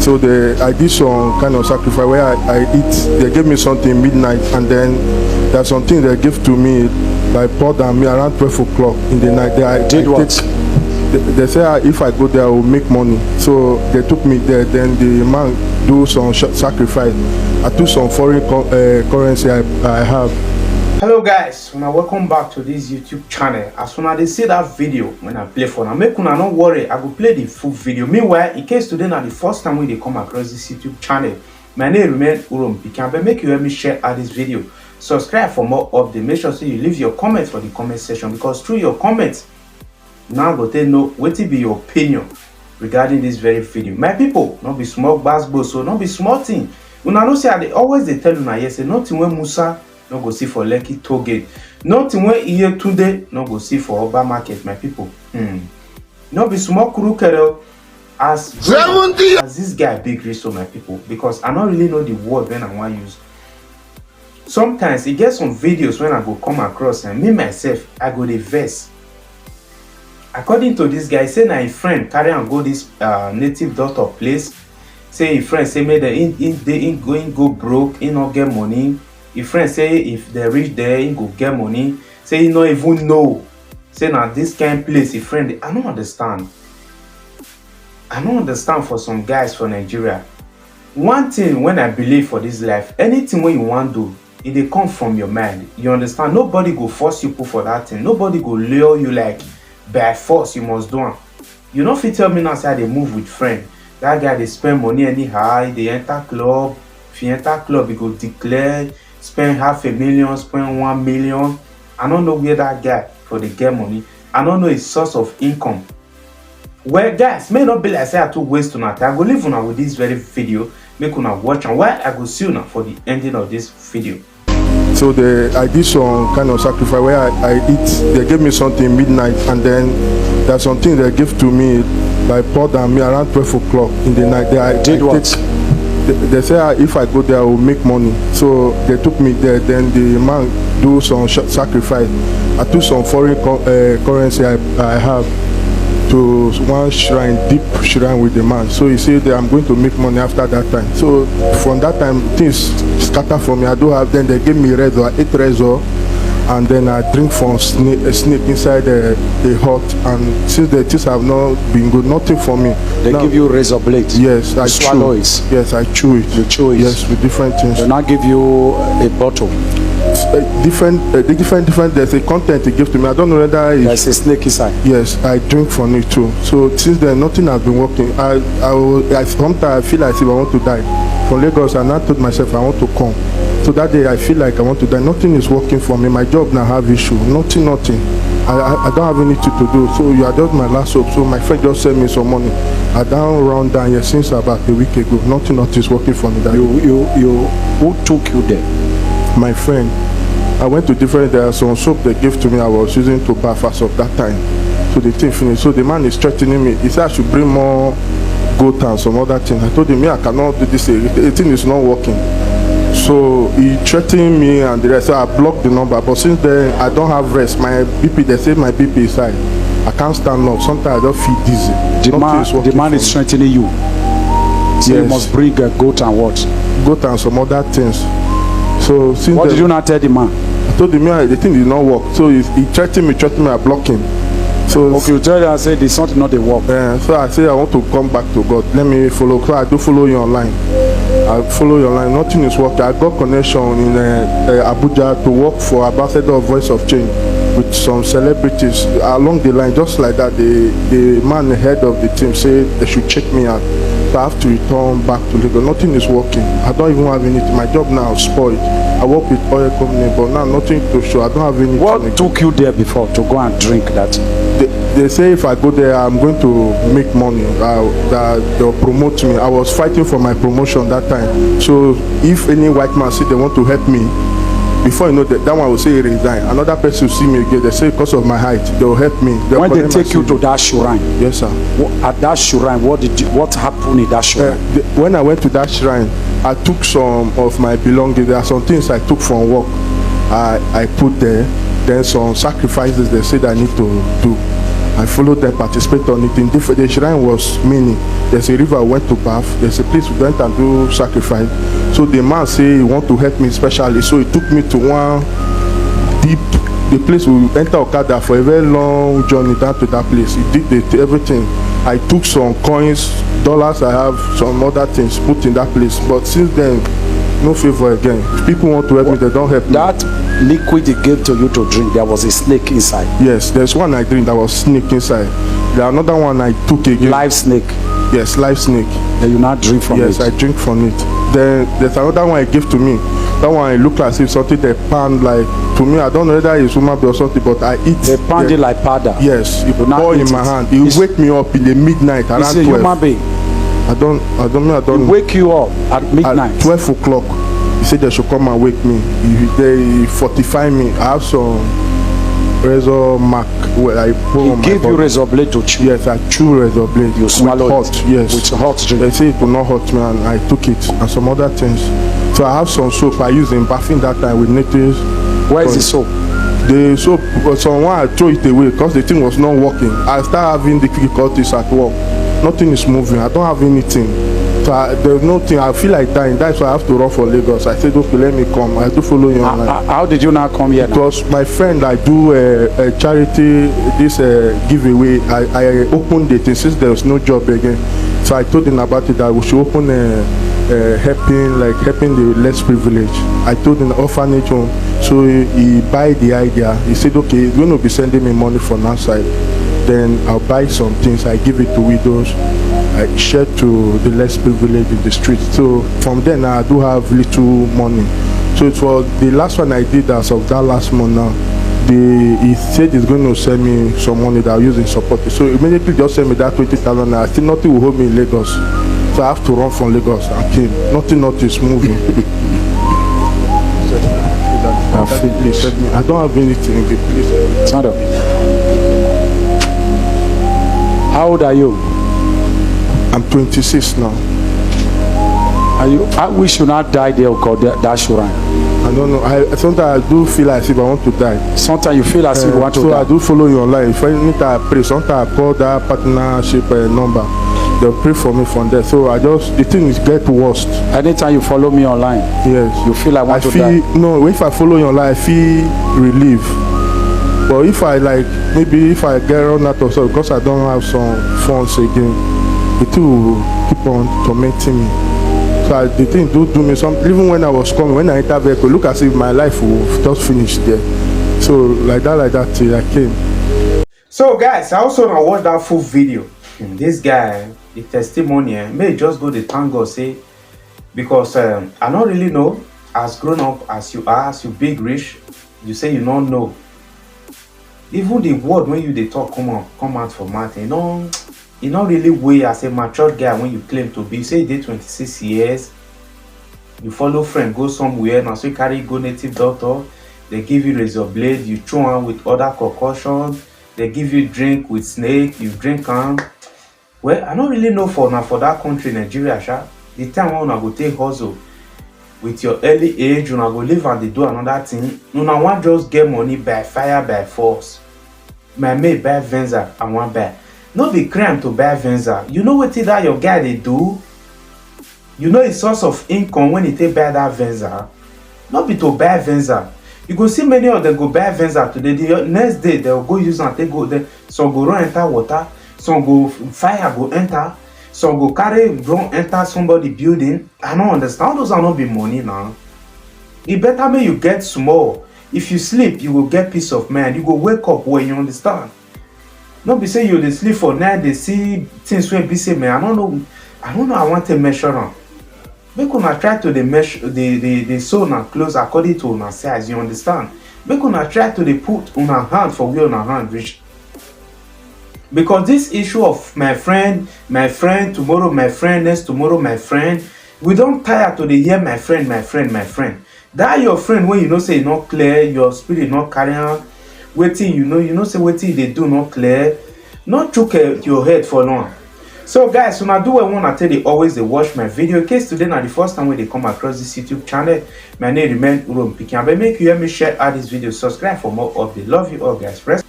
So I did some kind of sacrifice where I eat. They gave me something midnight, and then there's something they give to me, like poured on me around 12 o'clock in the night. They say if I go there I will make money. So they took me there. Then the man do some sacrifice. I took some foreign currency I have. Hello guys, welcome back to this YouTube channel. As soon as they see that video when I play for now, make una not worry, I will play the full video. Meanwhile, in case today now the first time when they come across this YouTube channel, my name remains Urom Pikan. But make you help me share this video, subscribe for more updates. Make sure you leave your comments for the comment section, because through your comments now go they know what will be your opinion regarding this very video. My people, not be small basketball, so not be small thing. Una know say they always they tell una yes, nothing when Musa no go see for Lekki toll gate, nothing when here today no go see for Oba market. My people, no be small crooked as this guy big risk, so my people, because I don't really know the word when I want to use. Sometimes it gets some videos when I go come across and me myself I go the verse. According to this guy, say na his friend carry and go this native doctor place. Say his friend say make they go broke, he not get money. His friend say if they reach there, he go get money. Say he not even know. Say now this kind of place, his friend, I don't understand. I don't understand for some guys for Nigeria. One thing when I believe for this life, anything when you want to do, it they come from your mind. You understand? Nobody go force you put for that thing. Nobody go lure you like by force you must do it. You know if you tell me now say they move with friend. That guy they spend money anyhow, they enter club. If you enter club, he go declare, spend $500,000, spend 1 million. I don't know where that guy for the get money. I don't know his source of income. Well guys, may not be like say I too waste on time. I go leave una with this very video. Make una watch, and why I go see una for the ending of this video. So I did some kind of sacrifice where I eat. They gave me something midnight, and then there's something they give to me, like poured on me around 12 o'clock in the night. They say if I go there I will make money. So they took me there. Then the man do some sacrifice. I took some foreign currency I have to one shrine, deep shrine with the man. So he said that I'm going to make money after that time. So from that time things scatter for me. I do have. Then they gave me razor, I ate razor, and then I drink from a snake inside a hut. And since the things have not been good, nothing for me. They now, give you razor blades. Yes, I swallow it. Yes, I chew it. You chew it. Yes, with different things. They not give you a bottle. Different. There's a content they give to me. I don't know whether it's, there's a snake inside. Yes, I drink from it too. So since then, nothing has been working. Sometimes I feel like if I want to die. From Lagos, and I told myself I want to come. So that day I feel like I want to die. Nothing is working for me. My job now have issue. Nothing. I don't have anything to do. So you are just my last hope. So my friend just sent me some money. I down here since about a week ago. Nothing is working for me. Who took you there? My friend. I went to different. There are some soap they gave to me. I was using to bath as of that time. So the thing finished. So the man is threatening me. He said I should bring more goat and some other thing. I told him, I cannot do this. The thing is not working. So he threatened me and the rest. So I blocked the number. But since then, I don't have rest. My BP, they say my BP is high. I can't stand up. Sometimes I don't feel dizzy. The man is threatening you. So yes. You must bring a goat and what? Goat and some other things. So since what did you not tell the man? I told him the thing did not work. So he threatened me, I blocked him. So okay, you tell him I said there's something not the work. So I say I want to come back to God. Let me follow. So I do follow you online. I follow you online. Nothing is working. I got connection in Abuja to work for Ambassador of Voice of Change with some celebrities along the line. Just like that, the man head of the team said they should check me out. So I have to return back to Lagos. Nothing is working. I don't even have anything. My job now is spoiled. I work with oil company, but now nothing to show. I don't have anything. What took you there before to go and drink that? They say if I go there, I'm going to make money. That they'll promote me. I was fighting for my promotion that time. So if any white man say they want to help me, before you know that one will say he resign. Another person will see me again. They say because of my height, they'll help me. When they take you to that shrine, yes sir. At that shrine, what happened in that shrine? When I went to that shrine, I took some of my belongings. There are some things I took from work. I put there. Then some sacrifices they said I need to do. I followed them, participate on it. In different, the shrine was many. There's a river I went to bath. There's a place we went and do sacrifice. So the man say he want to help me especially. So he took me to one deep, the place we enter Okada for a very long journey down to that place. He did everything. I took some coins, dollars. I have some other things put in that place. But since then, no favor again. If people want to help me, they don't help me. That liquid he gave to you to drink, there was a snake inside. Yes, there's one I drink that was snake inside. There's another one I took again. Live snake. Yes, live snake. Then you not drink from it. Yes, I drink from it. Then there's another one I give to me. That one I look as if something they pound like, to me, I don't know whether it's human being or something, but I eat. They pound it like powder. Yes, it You not pour eat in my it. hand. It wake me up in the midnight around It's a 12. human being. I don't Wake you up at midnight. At 12 o'clock. He said they should come and wake me. They fortify me. I have some razor mark where I put on my Give you body. razor blade to chew. Yes, I chew razor blade. You swallow with it. hot. Yes, With hot drink. They say it will not hurt me, and I took it and some other things. So I have some soap I use in bathing that time with natives. Where is the soap? The soap, someone I throw it away because the thing was not working. I start having difficulties at work. Nothing is moving. I don't have anything. So there's nothing. I feel like dying. That's why I have to run for Lagos. I said, okay, let me come. I do follow you online. How did you not come here now? Because my friend, I do a charity, this giveaway. I opened it and since there was no job again. So I told him about it that we should open helping the less privileged. I told him orphanage home. So he buy the idea. He said, okay, he's going to be sending me money from outside. Then I'll buy some things. I give it to widows. I share to the less privileged in the street. So from then I do have little money. So it was the last one I did as of that last month now. He said he's going to send me some money that I'll use in support. So immediately just send me that 20,000 naira. Still nothing will hold me in Lagos. So I have to run from Lagos and came. Nothing is moving. I don't have anything in the place. Stand up. How old are you? I'm 26 now. I wish you not die there because that shrine. I don't know. Sometimes I do feel as if I want to die. Sometimes you feel as if you want to so die. I do follow you online. If anytime I pray, sometimes I call that partnership number. They'll pray for me from there. So the thing is get worse. Anytime you follow me online, Yes. you feel like want to die. No, if I follow you online, I feel relief. But if if I get run out of stuff because I don't have some funds again, it will keep on tormenting me. So the thing do me something. Even when I was coming, when I enter vehicle, look as if my life will just finish there. So like that till I came. So guys, I also now watch that full video. And this guy, the testimony, may just go to thank God, say, because I don't really know, as grown up as you are, as you big rich, you say you don't know. Even the word when they talk come out from mouth, you not really way as a mature guy when you claim to be. Say you did 26 years, you follow friend, go somewhere, now so you carry go native doctor, they give you razor blade, you chew on with other concussions, they give you drink with snake, you drink on. Well, I don't really know for that country, Nigeria, sha. The time when I go take hustle with your early age, you go live and they do another thing. You want just get money by fire, by force. My mate buy Venza, I want buy. No be crime to buy Venza. You know what that your guy they do? You know his source of income when he take buy that Venza. Not be to buy Venza. You go see many of them go buy Venza today. The next day they'll go use and take go there. Some go run enter water. Some go fire go enter. Some go carry run enter somebody building. I don't understand. Those are not be money now. It better make you get small. If you sleep, you will get peace of mind. You go wake up when you understand. Not be say you dey sleep for night, they see things wey be say, man, I don't know. I want to measure am. Make una try to dey measure the sew una clothes according to una size. You understand? Make una try to dey put una hand for where una hand reach. Because this issue of my friend, tomorrow my friend, next tomorrow my friend, we don't tire to dey hear my friend. That your friend when you know say e not clear, your spirit not carry am. Waiting, you know say waiting they do not clear. Not choke your head for long. So guys, when I do what I want to tell you, always they watch my video. In case today now the first time when they come across this YouTube channel, my name remain Urom Pikin. But make you hear me share out this video, subscribe for more updates. Love you all guys. Press